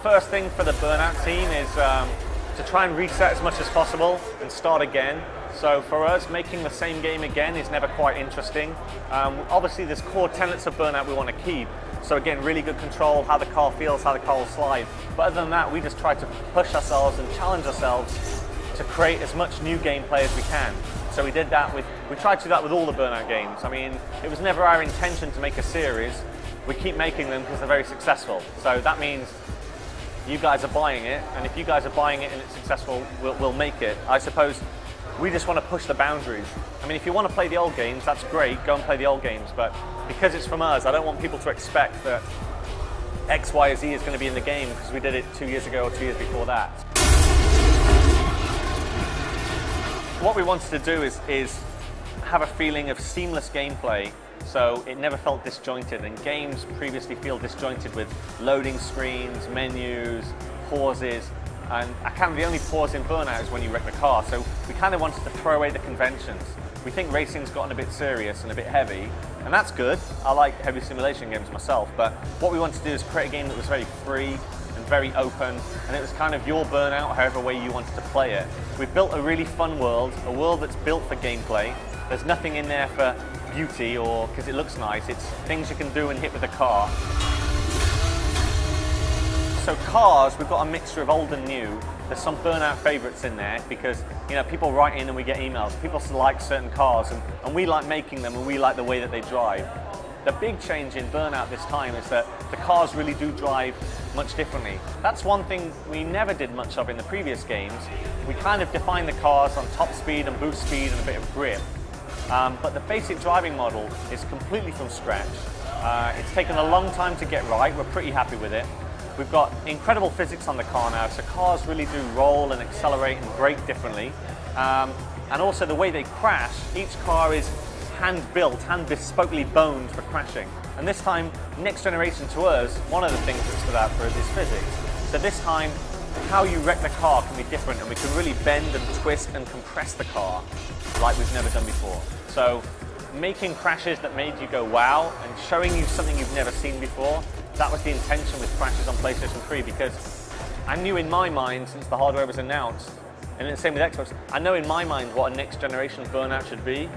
first thing for the Burnout team is to try and reset as much as possible and start again. So for us, making the same game again is never quite interesting. Obviously, there's core tenets of Burnout we want to keep. So again, really good control, how the car feels, how the car will slide. But other than that, we just try to push ourselves and challenge ourselves to create as much new gameplay as we can. So we tried to do that with all the Burnout games. I mean, it was never our intention to make a series. We keep making them because they're very successful. So that means you guys are buying it, and if you guys are buying it and it's successful, we'll make it. I suppose we just want to push the boundaries. I mean, if you want to play the old games, that's great, go and play the old games, but because it's from us, I don't want people to expect that X, Y, or Z is going to be in the game because we did it 2 years ago or 2 years before that. What we wanted to do is have a feeling of seamless gameplay, so it never felt disjointed, and games previously feel disjointed with loading screens, menus, pauses, and the only pause in Burnout is when you wreck the car, so we kind of wanted to throw away the conventions. We think racing's gotten a bit serious and a bit heavy, and that's good. I like heavy simulation games myself, but what we wanted to do is create a game that was very free and very open, and it was kind of your Burnout however way you wanted to play it. We've built a really fun world, a world that's built for gameplay. There's nothing in there for beauty or because it looks nice, it's things you can do and hit with a car. So cars, we've got a mixture of old and new. There's some Burnout favourites in there because people write in and we get emails. People like certain cars and we like making them and we like the way that they drive. The big change in Burnout this time is that the cars really do drive much differently. That's one thing we never did much of in the previous games. We kind of defined the cars on top speed and boost speed and a bit of grip. But the basic driving model is completely from scratch. It's taken a long time to get right. We're pretty happy with it. We've got incredible physics on the car now, so cars really do roll and accelerate and brake differently. And also the way they crash, each car is hand-built, hand-bespokely boned for crashing. And this time, next generation to us, one of the things that stood out for us is physics. So this time, how you wreck the car can be different, and we can really bend and twist and compress the car like we've never done before. So making crashes that made you go wow and showing you something you've never seen before, that was the intention with crashes on PlayStation 3, because I knew in my mind, since the hardware was announced, and the same with Xbox, I know in my mind what a next generation Burnout should be,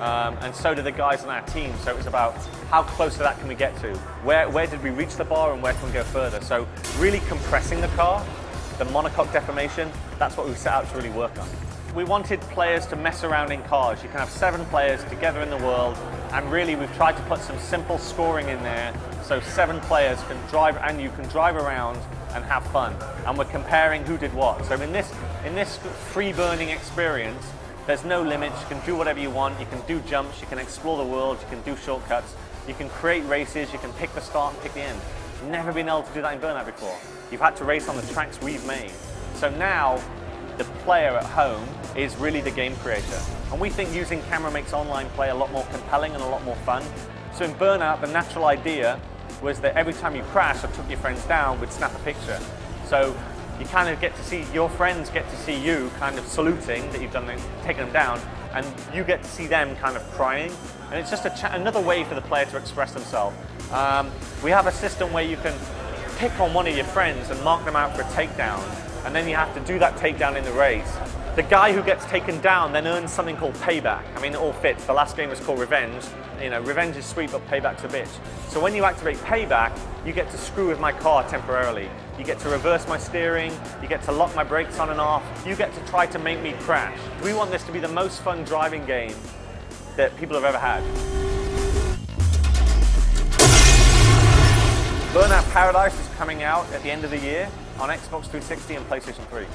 and so did the guys on our team. So it was about how close to that can we get to? Where did we reach the bar and where can we go further? So really compressing the car, the monocoque deformation, that's what we set out to really work on. We wanted players to mess around in cars. You can have 7 players together in the world, and really we've tried to put some simple scoring in there so 7 players can drive, and you can drive around and have fun. And we're comparing who did what. So in this free burning experience, there's no limits. You can do whatever you want. You can do jumps, you can explore the world, you can do shortcuts, you can create races, you can pick the start and pick the end. You've never been able to do that in Burnout before. You've had to race on the tracks we've made. So now, the player at home is really the game creator. And we think using camera makes online play a lot more compelling and a lot more fun. So in Burnout, the natural idea was that every time you crash or took your friends down, we'd snap a picture. So you kind of get to see, your friends get to see you kind of saluting that you've taken them down, and you get to see them kind of crying. And it's just another way for the player to express themselves. We have a system where you can pick on one of your friends and mark them out for a takedown, and then you have to do that takedown in the race. The guy who gets taken down then earns something called payback. I mean, it all fits. The last game was called Revenge. Revenge is sweet, but payback's a bitch. So when you activate payback, you get to screw with my car temporarily. You get to reverse my steering, you get to lock my brakes on and off, you get to try to make me crash. We want this to be the most fun driving game that people have ever had. Burnout Paradise is coming out at the end of the year on Xbox 360 and PlayStation 3.